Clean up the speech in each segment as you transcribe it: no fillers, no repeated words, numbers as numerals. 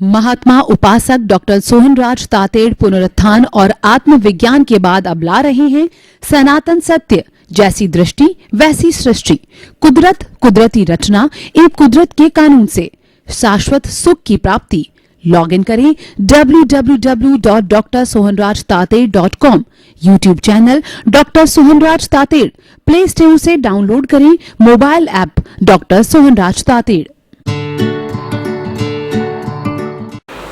महात्मा उपासक डॉक्टर सोहनराज तातेड़ पुनरुत्थान और आत्मविज्ञान के बाद अब ला रहे हैं सनातन सत्य, जैसी दृष्टि वैसी सृष्टि, कुदरत, कुदरती रचना एवं कुदरत के कानून से शाश्वत सुख की प्राप्ति। लॉग इन करें www.drsohanrajtated.com, YouTube channel doctor Sohanraj Tated, play store से डाउनलोड करें mobile app doctor Sohanraj Tated.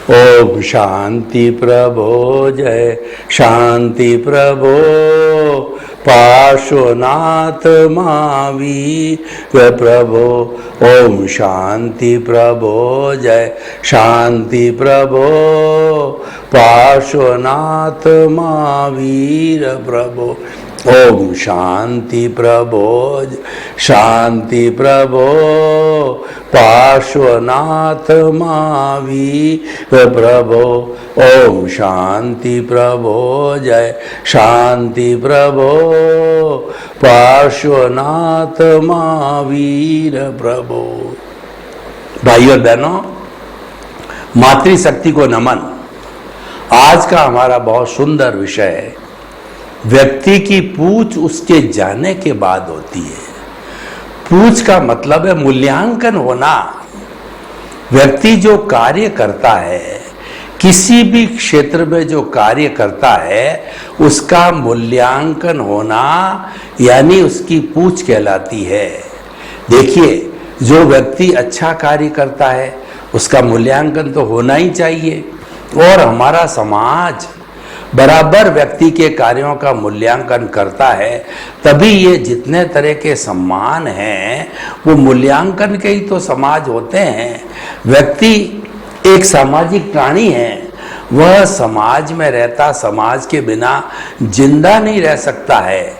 ओम शांति प्रभो जय शांति प्रभो पार्श्वनाथ महावीर प्रभो। ओम शांति प्रभो जय शांति प्रभो पार्श्वनाथ महावीर प्रभो। ओम शांति प्रभो शांति प्रभो पार्श्वनाथ महावीर प्रभो। ओम शांति प्रभो जय शांति प्रभो पार्श्वनाथ महावीर प्रभो। भाइयों और बहनों, मातृशक्ति को नमन। आज का हमारा बहुत सुंदर विषय है। व्यक्ति की पूछ उसके जाने के बाद होती है। पूछ का मतलब है मूल्यांकन होना। व्यक्ति जो कार्य करता है, किसी भी क्षेत्र में जो कार्य करता है, उसका मूल्यांकन होना यानी उसकी पूछ कहलाती है। देखिए, जो व्यक्ति अच्छा कार्य करता है उसका मूल्यांकन तो होना ही चाहिए, और हमारा समाज बराबर व्यक्ति के कार्यों का मूल्यांकन करता है। तभी ये जितने तरह के सम्मान हैं वो मूल्यांकन के ही तो समाज होते हैं। व्यक्ति एक सामाजिक प्राणी है, वह समाज में रहता, समाज के बिना जिंदा नहीं रह सकता है,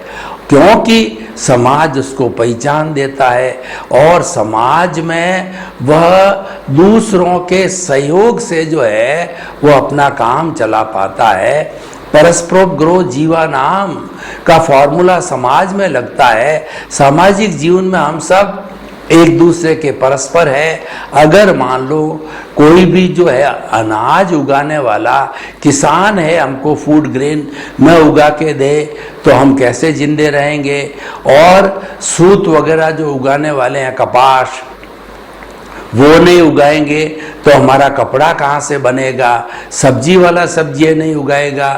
क्योंकि समाज उसको पहचान देता है और समाज में वह दूसरों के सहयोग से जो है वो अपना काम चला पाता है। परस्परोपग्रो जीवानाम का फॉर्मूला समाज में लगता है। सामाजिक जीवन में हम सब एक दूसरे के परस्पर है। अगर मान लो कोई भी जो है अनाज उगाने वाला किसान है, हमको फूड ग्रेन न उगा के दे तो हम कैसे जिंदे रहेंगे। और सूत वगैरह जो उगाने वाले हैं, कपास, वो नहीं उगाएंगे तो हमारा कपड़ा कहाँ से बनेगा। सब्जी वाला सब्जियाँ नहीं उगाएगा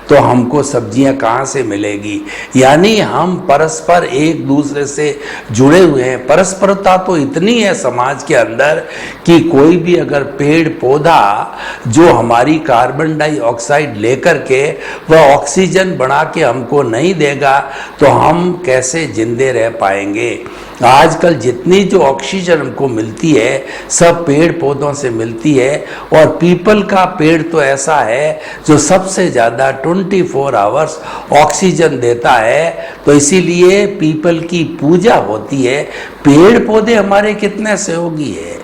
तो हमको सब्जियाँ कहाँ से मिलेगी। यानी हम परस्पर एक दूसरे से जुड़े हुए हैं। परस्परता तो इतनी है समाज के अंदर कि कोई भी अगर पेड़ पौधा जो हमारी कार्बन डाइऑक्साइड लेकर के वह ऑक्सीजन बना के हमको नहीं देगा तो हम कैसे जिंदे रह पाएंगे। आजकल जितनी जो ऑक्सीजन हमको मिलती है सब पेड़ पौधों से मिलती है, और पीपल का पेड़ तो ऐसा है जो सबसे ज़्यादा 24 आवर्स ऑक्सीजन देता है। तो इसीलिए पीपल की पूजा होती है। पेड़ पौधे हमारे कितने सहयोगी है।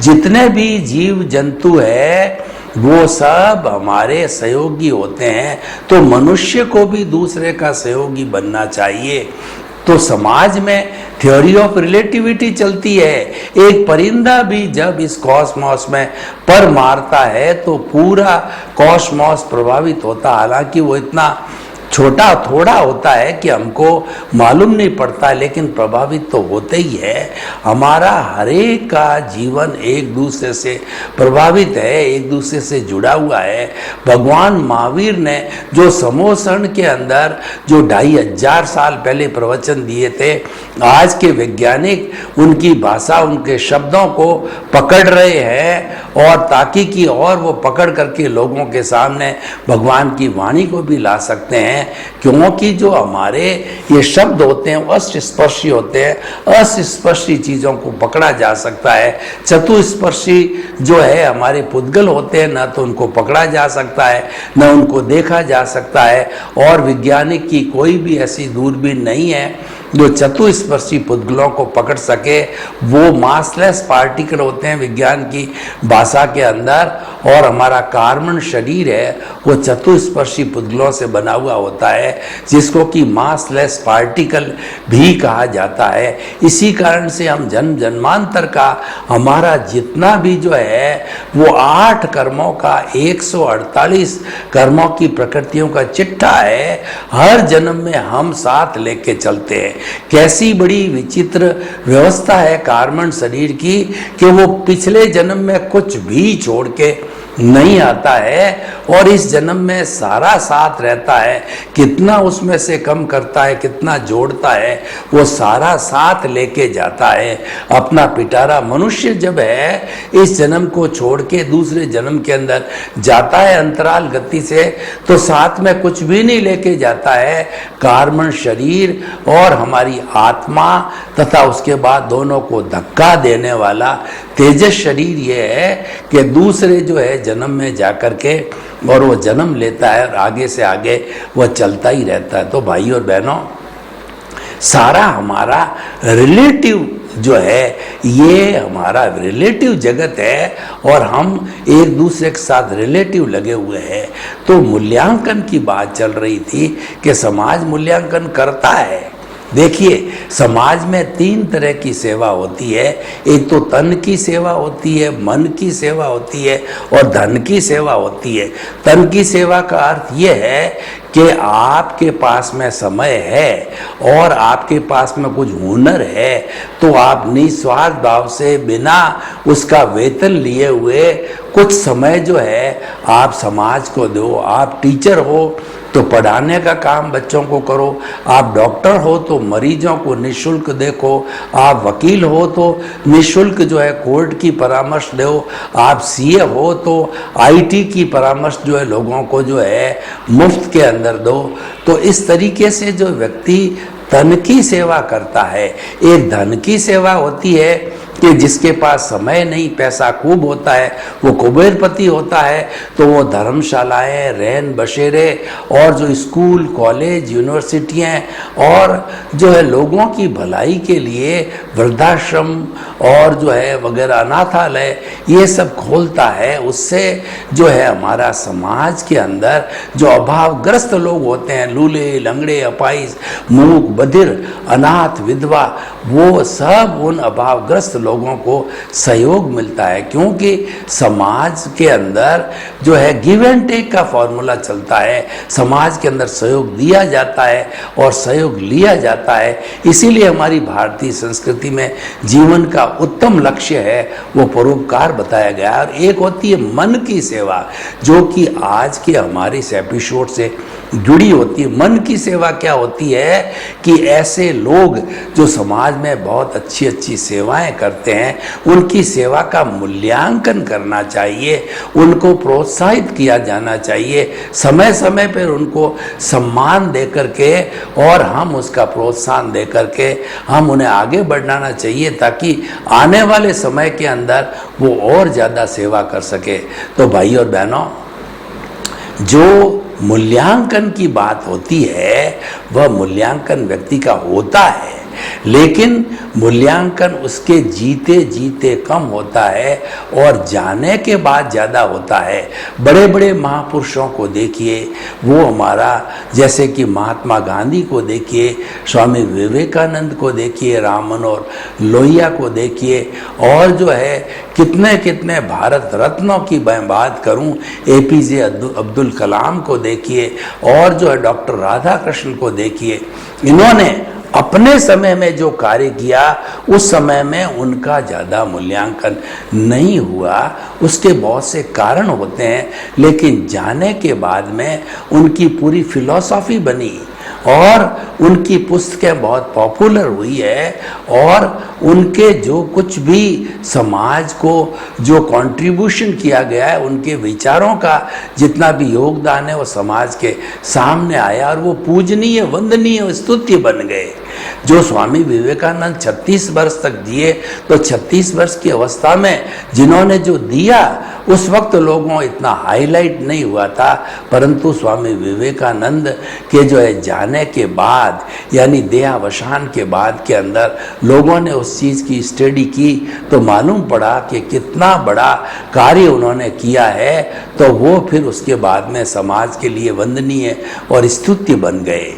जितने भी जीव जंतु है वो सब हमारे सहयोगी होते हैं। तो मनुष्य को भी दूसरे का सहयोगी बनना चाहिए। तो समाज में थ्योरी ऑफ रिलेटिविटी चलती है। एक परिंदा भी जब इस कॉस्मॉस में पर मारता है तो पूरा कॉस्मॉस प्रभावित होता। हालांकि वो इतना छोटा थोड़ा होता है कि हमको मालूम नहीं पड़ता, लेकिन प्रभावित तो होते ही है। हमारा हर एक का जीवन एक दूसरे से प्रभावित है, एक दूसरे से जुड़ा हुआ है। भगवान महावीर ने जो समोसण के अंदर जो 2500 साल पहले प्रवचन दिए थे, आज के वैज्ञानिक उनकी भाषा, उनके शब्दों को पकड़ रहे हैं और ताकि की और वो पकड़ करके लोगों के सामने भगवान की वाणी को भी ला सकते हैं। क्योंकि जो हमारे ये शब्द होते हैं वो अस्पर्शी होते हैं। अस्पर्शी चीजों को पकड़ा जा सकता है। चतुस्पर्शी जो है हमारे पुद्गल होते हैं, ना तो उनको पकड़ा जा सकता है न उनको देखा जा सकता है। और वैज्ञानिक की कोई भी ऐसी दूरबीन नहीं है जो चतुस्पर्शी पुद्गलों को पकड़ सके, वो मासलेस पार्टिकल होते हैं विज्ञान की भाषा के अंदर, और हमारा कार्बन शरीर है वो चतुस्पर्शी पुद्गलों से बना हुआ होता है, जिसको कि मासलेस पार्टिकल भी कहा जाता है। इसी कारण से हम जन्म जन्मांतर का हमारा जितना भी जो है वो 8 कर्मों का 148 कर्मों की प्रकृतियों का चिट्ठा है, हर जन्म में हम साथ लेके चलते हैं। कैसी बड़ी विचित्र व्यवस्था है कार्बन शरीर की कि वो पिछले जन्म में कुछ भी छोड़ के नहीं आता है और इस जन्म में सारा साथ रहता है। कितना उसमें से कम करता है, कितना जोड़ता है, वो सारा साथ लेके जाता है। अपना पिटारा मनुष्य जब है इस जन्म को छोड़ के दूसरे जन्म के अंदर जाता है अंतराल गति से, तो साथ में कुछ भी नहीं लेके जाता है, कार्बन शरीर और हमारी आत्मा, तथा उसके बाद दोनों को धक्का देने वाला तेजस शरीर ये है कि दूसरे जो है जन्म में जाकर के और वो जन्म लेता है और आगे से आगे वो चलता ही रहता है। तो भाई और बहनों, सारा हमारा रिलेटिव जो है ये हमारा रिलेटिव जगत है और हम एक दूसरे के साथ रिलेटिव लगे हुए हैं। तो मूल्यांकन की बात चल रही थी कि समाज मूल्यांकन करता है। देखिए, समाज में 3 तरह की सेवा होती है। एक तो तन की सेवा होती है, मन की सेवा होती है और धन की सेवा होती है। तन की सेवा का अर्थ ये है कि आपके पास में समय है और आपके पास में कुछ हुनर है, तो आप निस्वार्थ भाव से बिना उसका वेतन लिए हुए कुछ समय जो है आप समाज को दो। आप टीचर हो तो पढ़ाने का काम बच्चों को करो, आप डॉक्टर हो तो मरीजों को निःशुल्क देखो, आप वकील हो तो निःशुल्क जो है कोर्ट की परामर्श दो, आप सीए हो तो आईटी की परामर्श जो है लोगों को जो है मुफ्त के अंदर दो। तो इस तरीके से जो व्यक्ति तन की सेवा करता है, एक धन की सेवा होती है कि जिसके पास समय नहीं, पैसा खूब होता है, वो कुबेरपति होता है, तो वो धर्मशालाएं, रैन बसेरे और जो स्कूल, कॉलेज, यूनिवर्सिटियाँ और जो है लोगों की भलाई के लिए वृद्धाश्रम और जो है वगैरह अनाथालय ये सब खोलता है। उससे जो है हमारा समाज के अंदर जो अभावग्रस्त लोग होते हैं, लूले, लंगड़े, अपाहिज, मूक, बधिर, अनाथ, विधवा, वो सब उन अभावग्रस्त लोगों को सहयोग मिलता है। क्योंकि समाज के अंदर जो है गिव एंड टेक का फॉर्मूला चलता है, समाज के अंदर सहयोग दिया जाता है और सहयोग लिया जाता है। इसीलिए हमारी भारतीय संस्कृति में जीवन का उत्तम लक्ष्य है वो परोपकार बताया गया है। और एक होती है मन की सेवा, जो कि आज के हमारे इस एपिसोड से जुड़ी होती है। मन की सेवा क्या होती है कि ऐसे लोग जो समाज में बहुत अच्छी अच्छी सेवाएं करते हैं, उनकी सेवा का मूल्यांकन करना चाहिए, उनको प्रोत्साहित किया जाना चाहिए, समय समय पर उनको सम्मान दे करके और हम उसका प्रोत्साहन दे करके हम उन्हें आगे बढ़ाना चाहिए, ताकि आने वाले समय के अंदर वो और ज़्यादा सेवा कर सके। तो भाई और बहनों, जो मूल्यांकन की बात होती है वह मूल्यांकन व्यक्ति का होता है, लेकिन मूल्यांकन उसके जीते जीते कम होता है और जाने के बाद ज़्यादा होता है। बड़े बड़े महापुरुषों को देखिए, वो हमारा जैसे कि महात्मा गांधी को देखिए, स्वामी विवेकानंद को देखिए, राम मनोहर लोहिया को देखिए, और जो है कितने कितने भारत रत्नों की मैं बात करूं, एपीजे अब्दुल कलाम को देखिए और जो है डॉक्टर राधा कृष्ण को देखिए। इन्होंने अपने समय में जो कार्य किया उस समय में उनका ज़्यादा मूल्यांकन नहीं हुआ। उसके बहुत से कारण होते हैं, लेकिन जाने के बाद में उनकी पूरी फिलॉसफी बनी और उनकी पुस्तकें बहुत पॉपुलर हुई है और उनके जो कुछ भी समाज को जो कंट्रीब्यूशन किया गया है, उनके विचारों का जितना भी योगदान है वो समाज के सामने आया और वो पूजनीय, वंदनीय, स्तुत्य बन गए। जो स्वामी विवेकानंद 36 वर्ष तक जिए, तो 36 वर्ष की अवस्था में जिन्होंने जो दिया उस वक्त लोगों इतना हाईलाइट नहीं हुआ था, परंतु स्वामी विवेकानंद के जो है जाने के बाद, यानी देहावसान के बाद के अंदर लोगों ने उस चीज़ की स्टडी की तो मालूम पड़ा कि कितना बड़ा कार्य उन्होंने किया है। तो वो फिर उसके बाद में समाज के लिए वंदनीय और स्तुत्य बन गए।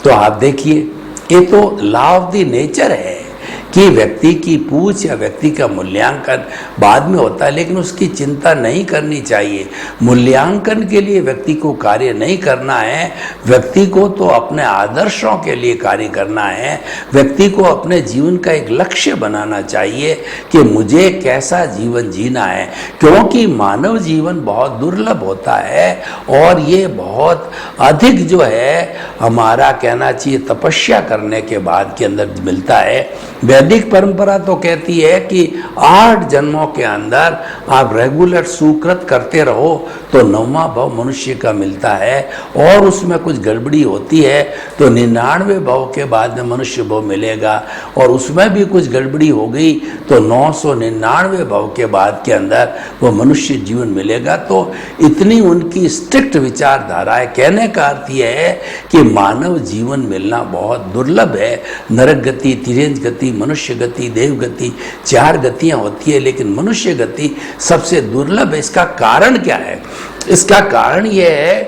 तो आप देखिए, ये तो लॉ ऑफ द नेचर है कि व्यक्ति की पूछ या व्यक्ति का मूल्यांकन बाद में होता है, लेकिन उसकी चिंता नहीं करनी चाहिए। मूल्यांकन के लिए व्यक्ति को कार्य नहीं करना है, व्यक्ति को तो अपने आदर्शों के लिए कार्य करना है। व्यक्ति को अपने जीवन का एक लक्ष्य बनाना चाहिए कि मुझे कैसा जीवन जीना है, क्योंकि मानव जीवन बहुत दुर्लभ होता है और ये बहुत अधिक जो है हमारा कहना चाहिए तपस्या करने के बाद के अंदर मिलता है। वैदिक परंपरा तो कहती है कि 8 जन्मों के अंदर आप रेगुलर सुकृत करते रहो तो 9वां भाव मनुष्य का मिलता है, और उसमें कुछ गड़बड़ी होती है तो 99 भाव के बाद में मनुष्य भाव मिलेगा, और उसमें भी कुछ गड़बड़ी हो गई तो 999 भाव के बाद के अंदर वो मनुष्य जीवन मिलेगा। तो इतनी उनकी स्ट्रिक्ट विचारधारा है। कहने का अर्थ यह है कि मानव जीवन मिलना बहुत दुर्लभ है। नरक गति, तिर्यंच गति, मनुष्य गति, देव गति, 4 गतियां होती है, लेकिन मनुष्य गति सबसे दुर्लभ है। इसका कारण क्या है? इसका कारण यह है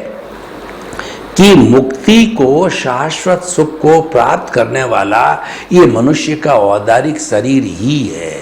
कि मुक्ति को, शाश्वत सुख को प्राप्त करने वाला ये मनुष्य का औदारिक शरीर ही है।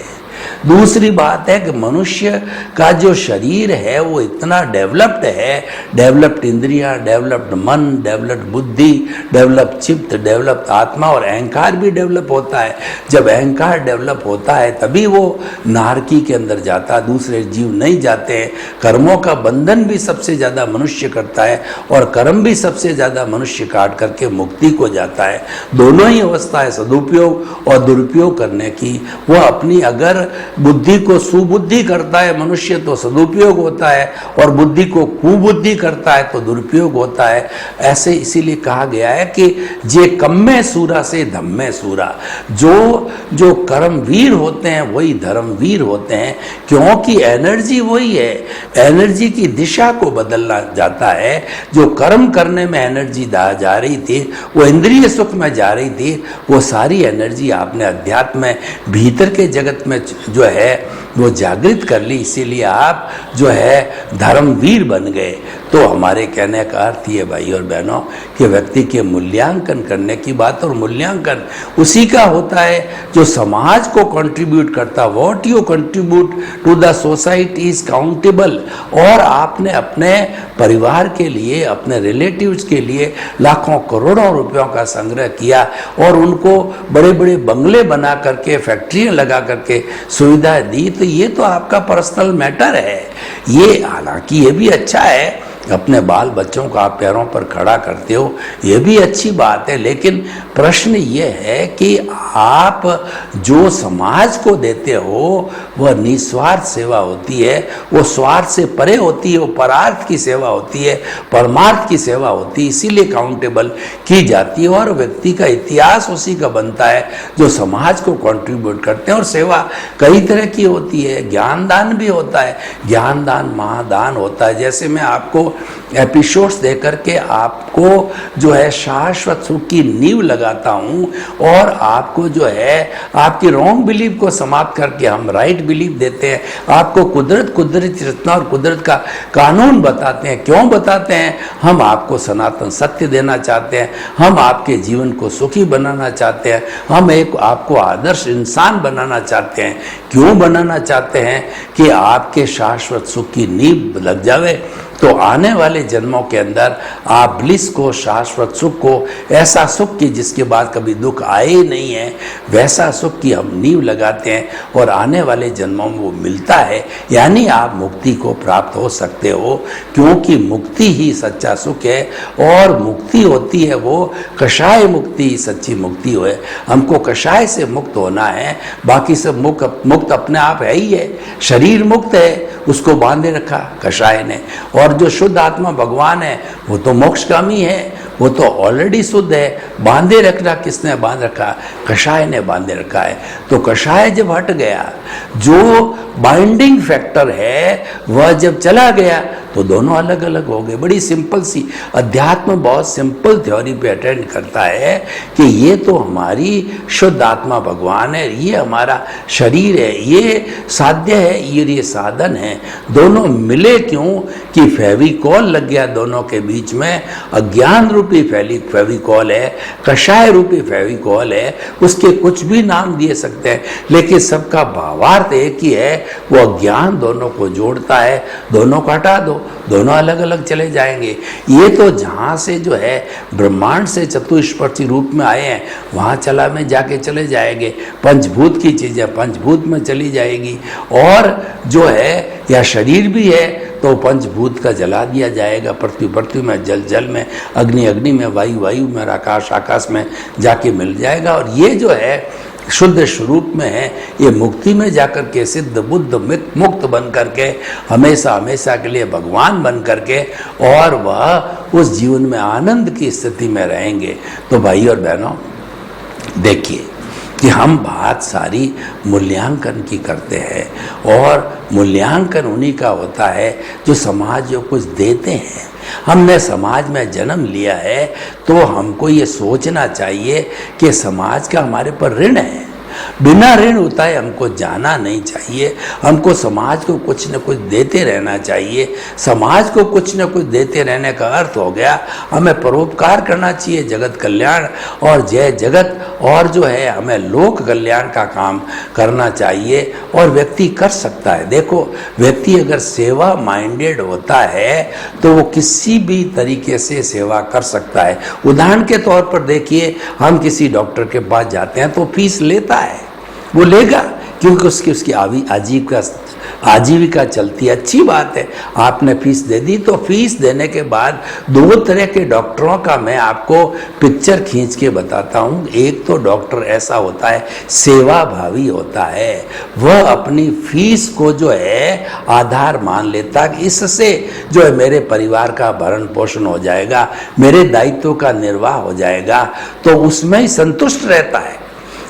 दूसरी बात है कि मनुष्य का जो शरीर है वो इतना डेवलप्ड है, डेवलप्ड इंद्रियां, डेवलप्ड मन, डेवलप्ड बुद्धि, डेवलप्ड चित्त, डेवलप्ड आत्मा, और अहंकार भी डेवलप होता है। जब अहंकार डेवलप होता है तभी वो नारकी के अंदर जाता, दूसरे जीव नहीं जाते हैं। कर्मों का बंधन भी सबसे ज़्यादा मनुष्य करता है और कर्म भी सबसे ज़्यादा मनुष्य काट करके मुक्ति को जाता है। दोनों ही अवस्था है सदुपयोग और दुरुपयोग करने की। वो अपनी अगर बुद्धि को सुबुद्धि करता है मनुष्य तो सदुपयोग होता है, और बुद्धि को कुबुद्धि करता है तो दुरुपयोग होता है। ऐसे इसीलिए कहा गया है कि जे कम्मे सूरा से धम्मे सूरा, जो कर्मवीर होते हैं वही धर्मवीर होते हैं, क्योंकि एनर्जी वही है। एनर्जी की दिशा को बदलना जाता है। जो कर्म करने में एनर्जी जा रही थी, वो इंद्रिय सुख में जा रही थी, वो सारी एनर्जी आपने अध्यात्म में भीतर के जगत में जो है वो जागृत कर ली, इसीलिए आप जो है धर्मवीर बन गए। तो हमारे कहने का अर्थ ये भाई और बहनों कि व्यक्ति के मूल्यांकन करने की बात, और मूल्यांकन उसी का होता है जो समाज को कंट्रीब्यूट करता। What you contribute to the society is countable. और आपने अपने परिवार के लिए, अपने रिलेटिव्स के लिए लाखों करोड़ों रुपयों का संग्रह किया और उनको बड़े बड़े बंगले बना करके, फैक्ट्रियां लगा करके सुविधा दी, तो ये तो आपका पर्सनल मैटर है। ये हालांकि ये भी अच्छा है, अपने बाल बच्चों को आप पैरों पर खड़ा करते हो, ये भी अच्छी बात है, लेकिन प्रश्न ये है कि आप जो समाज को देते हो वह निस्वार्थ सेवा होती है, वो स्वार्थ से परे होती है, वो परार्थ की सेवा होती है, परमार्थ की सेवा होती है, इसीलिए काउंटेबल की जाती है। और व्यक्ति का इतिहास उसी का बनता है जो समाज को कंट्रीब्यूट करते हैं। और सेवा कई तरह की होती है, ज्ञान दान भी होता है, ज्ञान दान महादान होता है। जैसे मैं आपको एपिसोड्स दे करके आपको जो है शाश्वत सुख की नींव लगाता हूँ, और आपको जो है आपकी रॉन्ग बिलीफ को समाप्त करके हम राइट बिलीफ देते हैं। आपको कुदरती रचना और कुदरत का कानून बताते हैं। क्यों बताते हैं? हम आपको सनातन सत्य देना चाहते हैं, हम आपके जीवन को सुखी बनाना चाहते हैं, हम एक आपको आदर्श इंसान बनाना चाहते हैं। क्यों बनाना चाहते हैं? कि आपके शाश्वत सुख की नींव लग जावे, तो आने वाले जन्मों के अंदर आप ब्लिस को, शाश्वत सुख को, ऐसा सुख की जिसके बाद कभी दुख आए ही नहीं है, वैसा सुख की हम नींव लगाते हैं और आने वाले जन्मों में वो मिलता है। यानी आप मुक्ति को प्राप्त हो सकते हो, क्योंकि मुक्ति ही सच्चा सुख है। और मुक्ति होती है वो कषाय मुक्ति, सच्ची मुक्ति है। हमको कषाय से मुक्त होना है, बाकी सब मुक्त अपने आप है ही है। शरीर मुक्त है, उसको बांधे रखा कषाय ने, और जो शुद्ध आत्मा भगवान है वो तो मोक्षगामी है, वो तो ऑलरेडी शुद्ध है। बांधे रखना किसने बांध रखा? कषाय ने बांधे रखा है। तो कषाय जब हट गया, जो बाइंडिंग फैक्टर है वह जब चला गया, तो दोनों अलग अलग हो गए। बड़ी सिंपल सी, अध्यात्म बहुत सिंपल थ्योरी पे अटेंड करता है कि ये तो हमारी शुद्ध आत्मा भगवान है, ये हमारा शरीर है, ये साध्य है, ये साधन है। दोनों मिले क्यों कि फेविकॉल लग गया दोनों के बीच में। अज्ञान रूपी फेविकॉल है, कषाय रूपी फेविकॉल है, उसके कुछ भी नाम दिए सकते हैं, लेकिन सबका भावार्थ एक ही है। वो अज्ञान दोनों को जोड़ता है। दोनों को हटा दो, दोनों अलग अलग चले जाएंगे। ये तो जहाँ से जो है ब्रह्मांड से चतुष्पर्शी रूप में आए हैं, वहाँ चला में जाके चले जाएंगे। पंचभूत की चीज़ें पंचभूत में चली जाएगी। और जो है या शरीर भी है तो पंचभूत का जला दिया जाएगा। पृथ्वी पृथ्वी में, जल जल में, अग्नि अग्नि में, वायु वायु में, आकाश आकाश में जाके मिल जाएगा। और ये जो है शुद्ध स्वरूप में है, ये मुक्ति में जाकर के सिद्ध बुद्ध मुक्त बन करके हमेशा हमेशा के लिए भगवान बन करके, और वह उस जीवन में आनंद की स्थिति में रहेंगे। तो भाई और बहनों, देखिए कि हम बात सारी मूल्यांकन की करते हैं, और मूल्यांकन उन्हीं का होता है जो समाज जो कुछ देते हैं। हमने समाज में जन्म लिया है तो हमको ये सोचना चाहिए कि समाज का हमारे पर ऋण है। बिना ऋण उठाए हमको जाना नहीं चाहिए। हमको समाज को कुछ न कुछ देते रहना चाहिए। समाज को कुछ न कुछ देते रहने का अर्थ हो गया हमें परोपकार करना चाहिए, जगत कल्याण और जय जगत, और जो है हमें लोक कल्याण का काम करना चाहिए। और व्यक्ति कर सकता है। देखो, व्यक्ति अगर सेवा माइंडेड होता है तो वो किसी भी तरीके से सेवा कर सकता है। उदाहरण के तौर पर देखिए, हम किसी डॉक्टर के पास जाते हैं तो फीस लेता है, वो लेगा, क्योंकि उसकी आजीविका चलती है। अच्छी बात है, आपने फीस दे दी। तो फीस देने के बाद दो तरह के डॉक्टरों का मैं आपको पिक्चर खींच के बताता हूँ। एक तो डॉक्टर ऐसा होता है, सेवा भावी होता है, वह अपनी फीस को जो है आधार मान लेता है, इससे जो है मेरे परिवार का भरण पोषण हो जाएगा, मेरे दायित्व का निर्वाह हो जाएगा, तो उसमें ही संतुष्ट रहता है।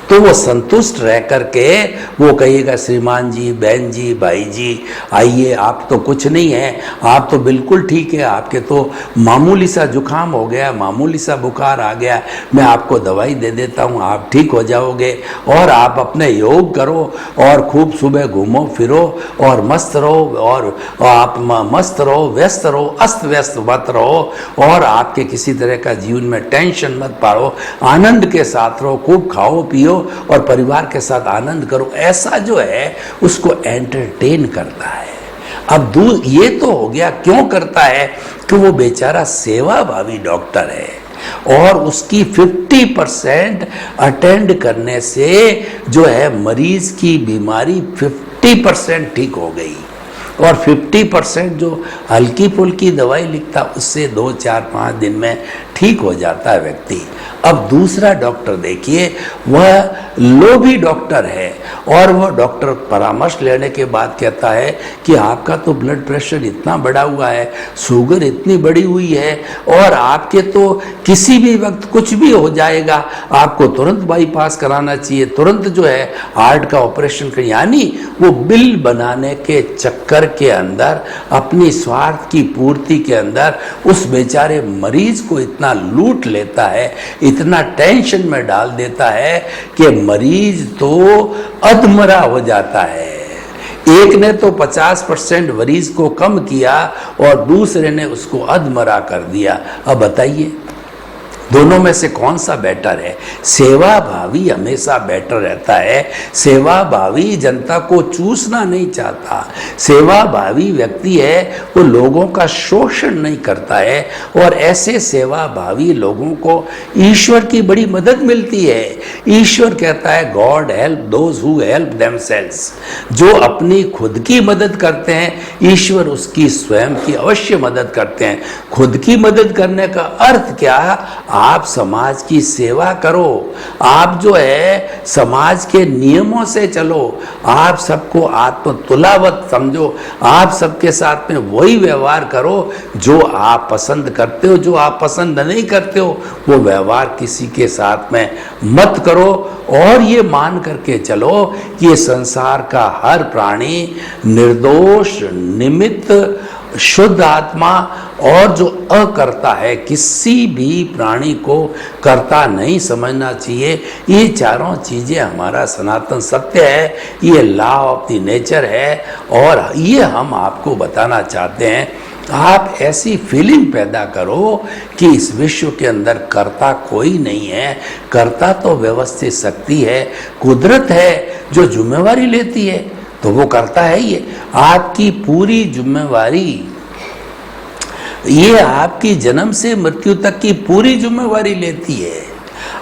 तो वो संतुष्ट रह करके वो कहिएगा, श्रीमान जी, बहन जी, भाई जी, आइए, आप तो कुछ नहीं है, आप तो बिल्कुल ठीक है, आपके तो मामूली सा जुकाम हो गया, मामूली सा बुखार आ गया, मैं आपको दवाई दे देता हूँ, आप ठीक हो जाओगे, और आप अपने योग करो और खूब सुबह घूमो फिरो और मस्त रहो, और आप मस्त रहो, व्यस्त रहो, अस्त व्यस्त मत रहो, और आपके किसी तरह का जीवन में टेंशन मत पालो, आनंद के साथ रहो, खूब खाओ पियो और परिवार के साथ आनंद करो। ऐसा जो है उसको एंटरटेन करता है। अब ये तो हो गया, क्यों करता है कि वो बेचारा सेवा भावी डॉक्टर है, और उसकी 50% अटेंड करने से जो है मरीज की बीमारी 50% ठीक हो गई, और 50% जो हल्की फुल्की दवाई लिखता उससे 2, 4, 5 दिन में ठीक हो जाता है व्यक्ति। अब दूसरा डॉक्टर देखिए, वह लोभी डॉक्टर है, और वह डॉक्टर परामर्श लेने के बाद कहता है कि आपका तो ब्लड प्रेशर इतना बढ़ा हुआ है, शुगर इतनी बढ़ी हुई है, और आपके तो किसी भी वक्त कुछ भी हो जाएगा, आपको तुरंत बाईपास कराना चाहिए, तुरंत जो है हार्ट का ऑपरेशन कर। यानी वो बिल बनाने के चक्कर के अंदर, अपनी स्वार्थ की पूर्ति के अंदर उस बेचारे मरीज को इतना लूट लेता है, इतना टेंशन में डाल देता है कि मरीज तो अधमरा हो जाता है। एक ने तो 50% मरीज को कम किया और दूसरे ने उसको अधमरा कर दिया। अब बताइए, दोनों में से कौन सा बेटर है? सेवा भावी हमेशा बेटर रहता है। सेवा भावी जनता को चूसना नहीं चाहता। सेवा भावी व्यक्ति है वो लोगों का शोषण नहीं करता है, और ऐसे सेवा भावी लोगों को ईश्वर की बड़ी मदद मिलती है। ईश्वर कहता है, God help those who help themselves. जो अपनी खुद की मदद करते हैं, ईश्वर उसकी स्वयं की अवश्य मदद करते हैं। खुद की मदद करने का अर्थ क्या? आप समाज की सेवा करो, आप जो है समाज के नियमों से चलो, आप सबको आत्मतुलावत समझो, आप सबके साथ में वही व्यवहार करो जो आप पसंद करते हो। जो आप पसंद नहीं करते हो वो व्यवहार किसी के साथ में मत करो। और ये मान करके चलो कि ये संसार का हर प्राणी निर्दोष, निमित्त, शुद्ध आत्मा और जो अकर्ता है, किसी भी प्राणी को कर्ता नहीं समझना चाहिए। ये चारों चीजें हमारा सनातन सत्य है, ये लॉ ऑफ द नेचर है और ये हम आपको बताना चाहते हैं। आप ऐसी फीलिंग पैदा करो कि इस विश्व के अंदर कर्ता कोई नहीं है, कर्ता तो व्यवस्थित शक्ति है, कुदरत है जो जिम्मेवारी लेती है, तो वो करता है। ये आपकी पूरी जिम्मेवारी, ये आपकी जन्म से मृत्यु तक की पूरी जिम्मेवारी लेती है।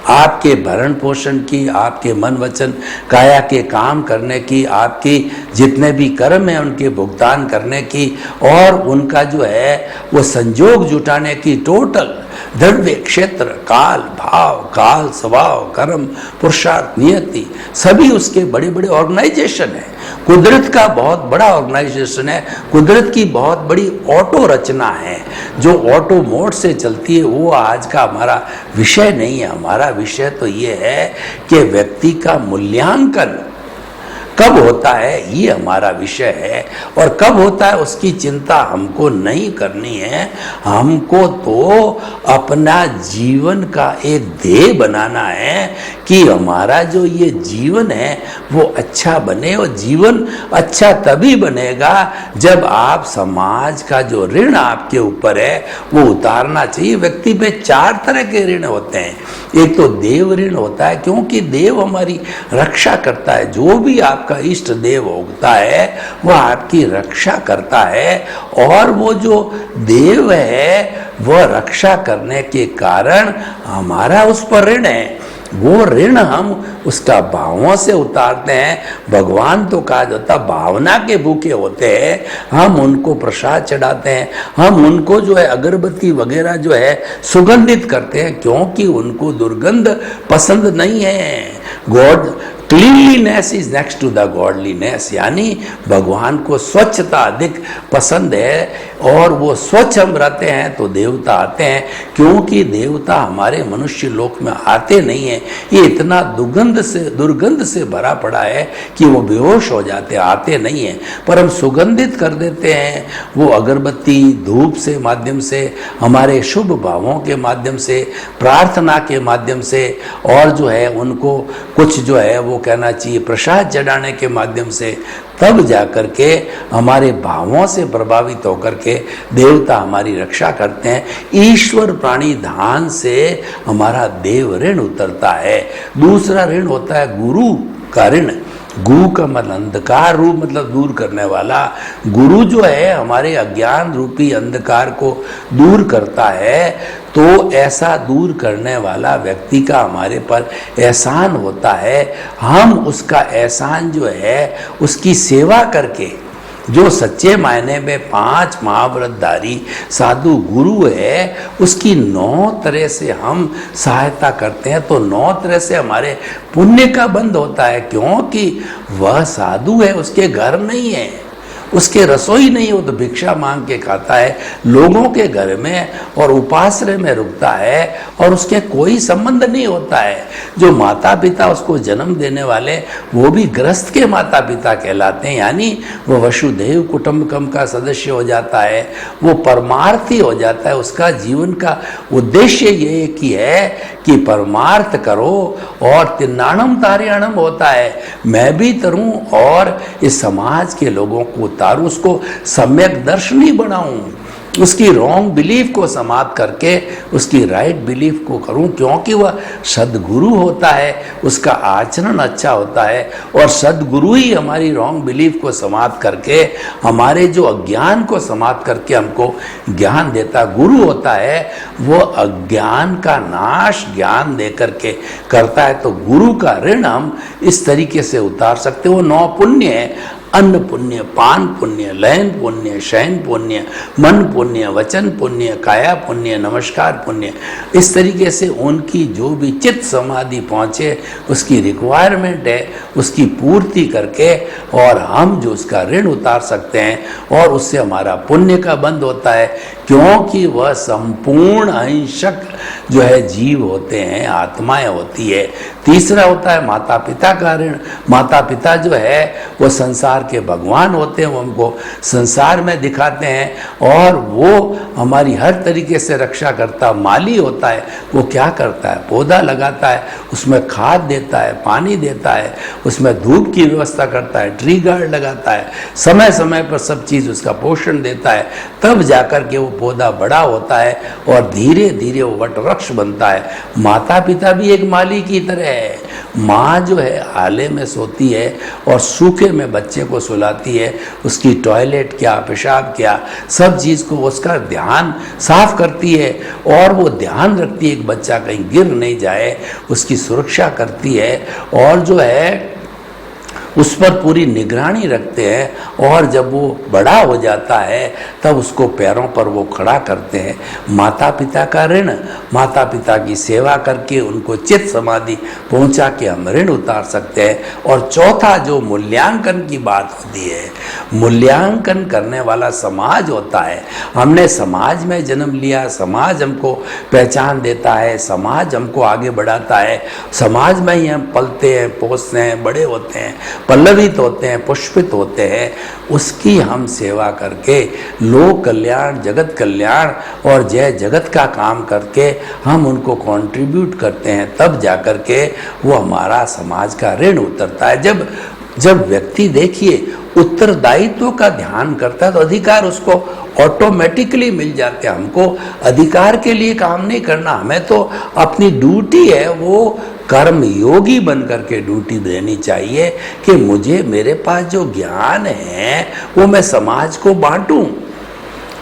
आपके भरण पोषण की, आपके मन वचन काया के काम करने की, आपकी जितने भी कर्म हैं उनके भुगतान करने की और उनका जो है वो संजोग जुटाने की, टोटल द्रव्य, क्षेत्र, काल, भाव, काल, स्वभाव, कर्म, पुरुषार्थ, नियति, सभी उसके बड़े बड़े ऑर्गेनाइजेशन है। कुदरत का बहुत बड़ा ऑर्गेनाइजेशन है, कुदरत की बहुत बड़ी ऑटो रचना है जो ऑटो मोड से चलती है। वो आज का हमारा विषय नहीं है। हमारा विषय तो ये है कि व्यक्ति का मूल्यांकन कब होता है, ये हमारा विषय है। और कब होता है उसकी चिंता हमको नहीं करनी है। हमको तो अपना जीवन का एक ध्येय बनाना है कि हमारा जो ये जीवन है वो अच्छा बने। और जीवन अच्छा तभी बनेगा जब आप समाज का जो ऋण आपके ऊपर है वो उतारना चाहिए। व्यक्ति पे 4 तरह के ऋण होते हैं। एक तो देव ऋण होता है, क्योंकि देव हमारी रक्षा करता है। जो भी आपका इष्ट देव होता है वह आपकी रक्षा करता है और वो जो देव है वह रक्षा करने के कारण हमारा उस पर ऋण है। वो ऋण हम उसका भावों से उतारते हैं। भगवान तो कहा जाता भावना के भूखे होते हैं, हम उनको प्रसाद चढ़ाते हैं, हम उनको जो है अगरबत्ती वगैरह जो है सुगंधित करते हैं, क्योंकि उनको दुर्गंध पसंद नहीं है। God cleanliness is next to the godliness, यानी भगवान को स्वच्छता अधिक पसंद है और वो स्वच्छ हम रहते हैं तो देवता आते हैं। क्योंकि देवता हमारे मनुष्य लोक में आते नहीं हैं, ये इतना दुर्गंध से भरा पड़ा है कि वो बेहोश हो जाते, आते नहीं हैं। पर हम सुगंधित कर देते हैं, वो अगरबत्ती धूप से माध्यम से, हमारे शुभ भावों के माध्यम से, प्रार्थना के माध्यम से, और जो है उनको कुछ जो है वो कहना चाहिए प्रसाद चढ़ाने के माध्यम से, तब जाकर के हमारे भावों से प्रभावित होकर के देवता हमारी रक्षा करते हैं। ईश्वर प्राणी धान से हमारा देव ऋण उतरता है। दूसरा ऋण होता है गुरु का ऋण। गु का मतलब अंधकार रूप, मतलब दूर करने वाला। गुरु जो है हमारे अज्ञान रूपी अंधकार को दूर करता है। तो ऐसा दूर करने वाला व्यक्ति का हमारे पर एहसान होता है। हम उसका एहसान जो है उसकी सेवा करके, जो सच्चे मायने में 5 महाव्रतधारी साधु गुरु है, उसकी 9 तरह से हम सहायता करते हैं। तो 9 तरह से हमारे पुण्य का बंध होता है, क्योंकि वह साधु है, उसके घर नहीं है, उसके रसोई नहीं, वो तो भिक्षा मांग के खाता है लोगों के घर में और उपाश्रय में रुकता है और उसके कोई संबंध नहीं होता है। जो माता पिता उसको जन्म देने वाले वो भी गृहस्थ के माता पिता कहलाते हैं, यानी वो वसुधैव कुटुंबकम का सदस्य हो जाता है, वो परमार्थी हो जाता है। उसका जीवन का उद्देश्य ये कि है कि परमार्थ करो और तिन्नाणम तार्याणम होता है, मैं भी तरूं और इस समाज के लोगों को उतारूं, उसको सम्यक दर्शनी बनाऊं, उसकी रॉन्ग बिलीफ को समाप्त करके उसकी राइट बिलीफ को करूं, क्योंकि वह सदगुरु होता है, उसका आचरण अच्छा होता है और सदगुरु ही हमारी रॉन्ग बिलीफ को समाप्त करके, हमारे जो अज्ञान को समाप्त करके हमको ज्ञान देता गुरु होता है। वो अज्ञान का नाश ज्ञान दे करके करता है। तो गुरु का ऋण हम इस तरीके से उतार सकते हो। 9 पुण्य है। अन्न पुण्य, पान पुण्य, लयन पुण्य, शयन पुण्य, मन पुण्य, वचन पुण्य, काया पुण्य, नमस्कार पुण्य। इस तरीके से उनकी जो भी चित्त समाधि पहुँचे उसकी रिक्वायरमेंट है, उसकी पूर्ति करके और हम जो उसका ऋण उतार सकते हैं और उससे हमारा पुण्य का बंध होता है, क्योंकि वह संपूर्ण अहिंसक जो है जीव होते हैं, आत्माएं होती है। तीसरा होता है माता पिता का ऋण। माता पिता जो है वो संसार के भगवान होते हैं, वो हमको संसार में दिखाते हैं और वो हमारी हर तरीके से रक्षा करता माली होता है। वो क्या करता है, पौधा लगाता है, उसमें खाद देता है, पानी देता है, उसमें धूप की व्यवस्था करता है, ट्री गार्ड लगाता है, समय समय पर सब चीज़ उसका पोषण देता है, तब जाकर के वो पौधा बड़ा होता है और धीरे धीरे वो वट वृक्ष बनता है। माता पिता भी एक माली की तरह है। माँ जो है आले में सोती है और सूखे में बच्चे को सुलाती है, उसकी टॉयलेट क्या, पेशाब क्या, सब चीज़ को उसका ध्यान साफ करती है और वो ध्यान रखती है कि बच्चा कहीं गिर नहीं जाए, उसकी सुरक्षा करती है और जो है उस पर पूरी निगरानी रखते हैं और जब वो बड़ा हो जाता है तब उसको पैरों पर वो खड़ा करते हैं। माता पिता का ऋण, माता पिता की सेवा करके उनको चित्त समाधि पहुंचा के हम ऋण उतार सकते हैं। और चौथा जो मूल्यांकन की बात होती है, मूल्यांकन करने वाला समाज होता है। हमने समाज में जन्म लिया, समाज हमको पहचान देता है, समाज हमको आगे बढ़ाता है, समाज में ही हम पलते हैं, पोसते हैं, बड़े होते हैं, पल्लवित होते हैं, पुष्पित होते हैं। उसकी हम सेवा करके लोक कल्याण, जगत कल्याण और जय जगत का काम करके हम उनको कंट्रीब्यूट करते हैं, तब जाकर के वो हमारा समाज का ऋण उतरता है। जब व्यक्ति देखिए उत्तरदायित्व का ध्यान करता है तो अधिकार उसको ऑटोमेटिकली मिल जाते हैं। हमको अधिकार के लिए काम नहीं करना, हमें तो अपनी ड्यूटी है वो कर्म योगी बन करके ड्यूटी देनी चाहिए कि मुझे मेरे पास जो ज्ञान है वो मैं समाज को बांटूं।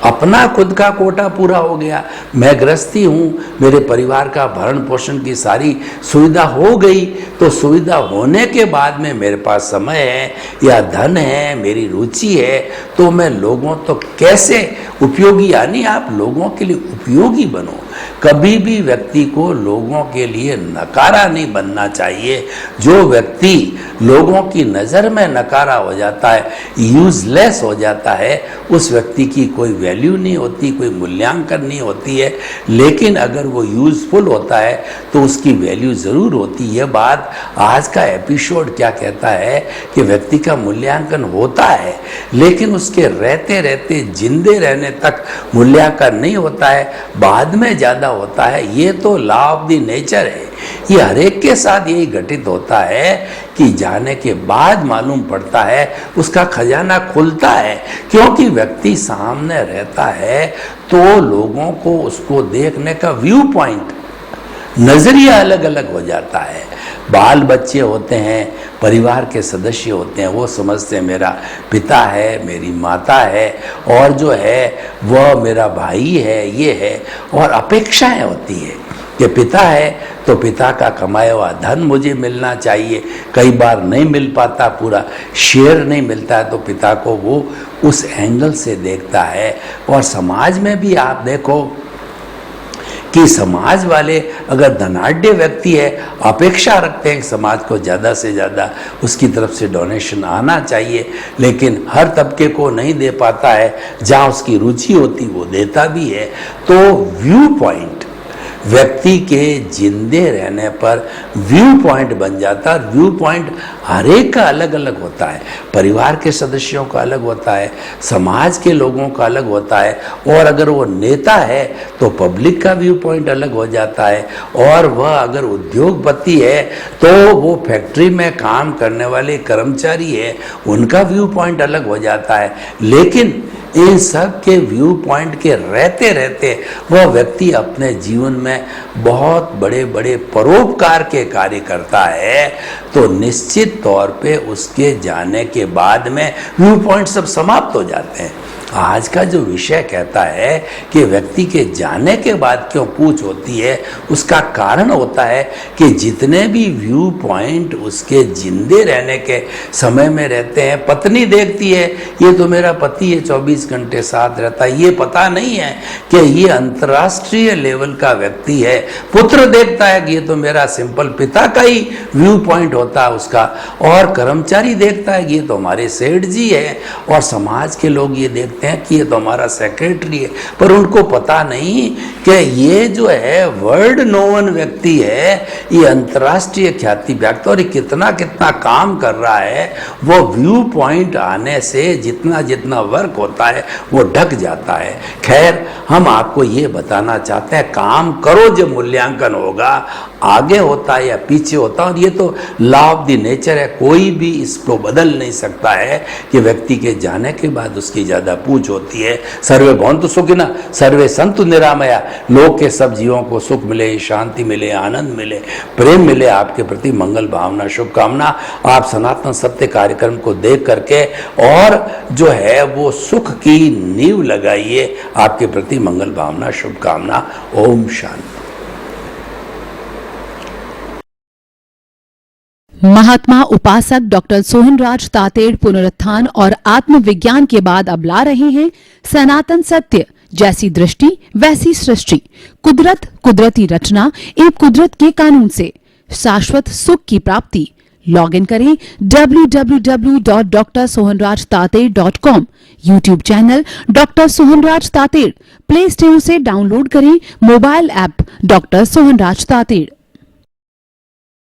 अपना खुद का कोटा पूरा हो गया, मैं गृहस्थी हूँ, मेरे परिवार का भरण पोषण की सारी सुविधा हो गई, तो सुविधा होने के बाद में मेरे पास समय है या धन है, मेरी रुचि है, तो मैं लोगों तो कैसे उपयोगी, यानी आप लोगों के लिए उपयोगी बनो। कभी भी व्यक्ति को लोगों के लिए नकारा नहीं बनना चाहिए। जो व्यक्ति लोगों की नज़र में नकारा हो जाता है, यूजलेस हो जाता है, उस व्यक्ति की कोई वैल्यू नहीं होती, कोई मूल्यांकन नहीं होती है। लेकिन अगर वो यूजफुल होता है तो उसकी वैल्यू ज़रूर होती है। यह बात आज का एपिसोड क्या कहता है कि व्यक्ति का मूल्यांकन होता है, लेकिन उसके रहते रहते जिंदे रहने तक मूल्यांकन नहीं होता है, बाद में ज़्यादा होता है। ये तो लॉ ऑफ द नेचर है, ये हर एक के साथ यही घटित होता है कि जाने के बाद मालूम पड़ता है, उसका खजाना खुलता है, क्योंकि व्यक्ति सामने रहता है तो लोगों को उसको देखने का व्यू पॉइंट, नजरिया अलग अलग हो जाता है। बाल बच्चे होते हैं, परिवार के सदस्य होते हैं, वो समझते हैं मेरा पिता है, मेरी माता है और जो है वह मेरा भाई है, ये है, और अपेक्षाएं होती है कि पिता है तो पिता का कमाया हुआ धन मुझे मिलना चाहिए। कई बार नहीं मिल पाता, पूरा शेयर नहीं मिलता है, तो पिता को वो उस एंगल से देखता है। और समाज में भी आप देखो कि समाज वाले अगर धनाढ्य व्यक्ति है, अपेक्षा रखते हैं कि समाज को ज़्यादा से ज़्यादा उसकी तरफ से डोनेशन आना चाहिए, लेकिन हर तबके को नहीं दे पाता है, जहाँ उसकी रुचि होती वो देता भी है। तो व्यू पॉइंट व्यक्ति के जिंदे रहने पर व्यू पॉइंट बन जाता है। व्यू पॉइंट हर एक का अलग अलग होता है, परिवार के सदस्यों का अलग होता है, समाज के लोगों का अलग होता है, और अगर वो नेता है तो पब्लिक का व्यू पॉइंट अलग हो जाता है, और वह अगर उद्योगपति है तो वो फैक्ट्री में काम करने वाले कर्मचारी है, उनका व्यू पॉइंट अलग हो जाता है। लेकिन इन सब के व्यू पॉइंट के रहते रहते वह व्यक्ति अपने जीवन में बहुत बड़े बड़े परोपकार के कार्य करता है, तो निश्चित तौर पे उसके जाने के बाद में व्यू पॉइंट सब समाप्त हो जाते हैं। आज का जो विषय कहता है कि व्यक्ति के जाने के बाद क्यों पूछ होती है, उसका कारण होता है कि जितने भी व्यू पॉइंट उसके जिंदे रहने के समय में रहते हैं, पत्नी देखती है ये तो मेरा पति है, 24 घंटे साथ रहता है, ये पता नहीं है कि ये अंतर्राष्ट्रीय लेवल का व्यक्ति है। पुत्र देखता है कि ये तो मेरा सिंपल पिता का ही व्यू पॉइंट होता है उसका, और कर्मचारी देखता है कि ये तो हमारे सेठ जी है, और समाज के लोग ये देखते हैं कि ये तो हमारा सेक्रेटरी है। पर उनको पता नहीं कि ये जो है वर्ल्ड नोवन व्यक्ति है, ये अंतर्राष्ट्रीय ख्याति व्यक्ति, और ये कितना कितना काम कर रहा है। वो व्यू पॉइंट आने से जितना जितना वर्क होता है वो ढक जाता है। खैर, हम आपको ये बताना चाहते हैं, काम करो, जब मूल्यांकन होगा आगे होता है या पीछे होता है, और ये तो लॉ ऑफ द नेचर है, कोई भी इसको बदल नहीं सकता है कि व्यक्ति के जाने के बाद उसकी ज्यादा पूछ होती है। सर्वे भवन्तु सुखिनः, सर्वे सन्तु निरामया, लोक के सब जीवों को सुख मिले, शांति मिले, आनंद मिले, प्रेम मिले, आपके प्रति मंगल भावना, शुभकामना। आप सनातन सत्य कार्यक्रम को देख करके और जो है वो सुख की नींव लगाइए। आपके प्रति मंगल भावना, शुभकामना। ओम शांति। महात्मा उपासक डॉक्टर सोहनराज तातेड़ पुनरुत्थान और आत्मविज्ञान के बाद अब ला रहे हैं सनातन सत्य, जैसी दृष्टि वैसी सृष्टि, कुदरत, कुदरती रचना एवं कुदरत के कानून से शाश्वत सुख की प्राप्ति। लॉग इन करें www.drsohanrajtated.com, YouTube channel doctor Sohanraj Tated, play store से डाउनलोड करें mobile app doctor Sohanraj Tated.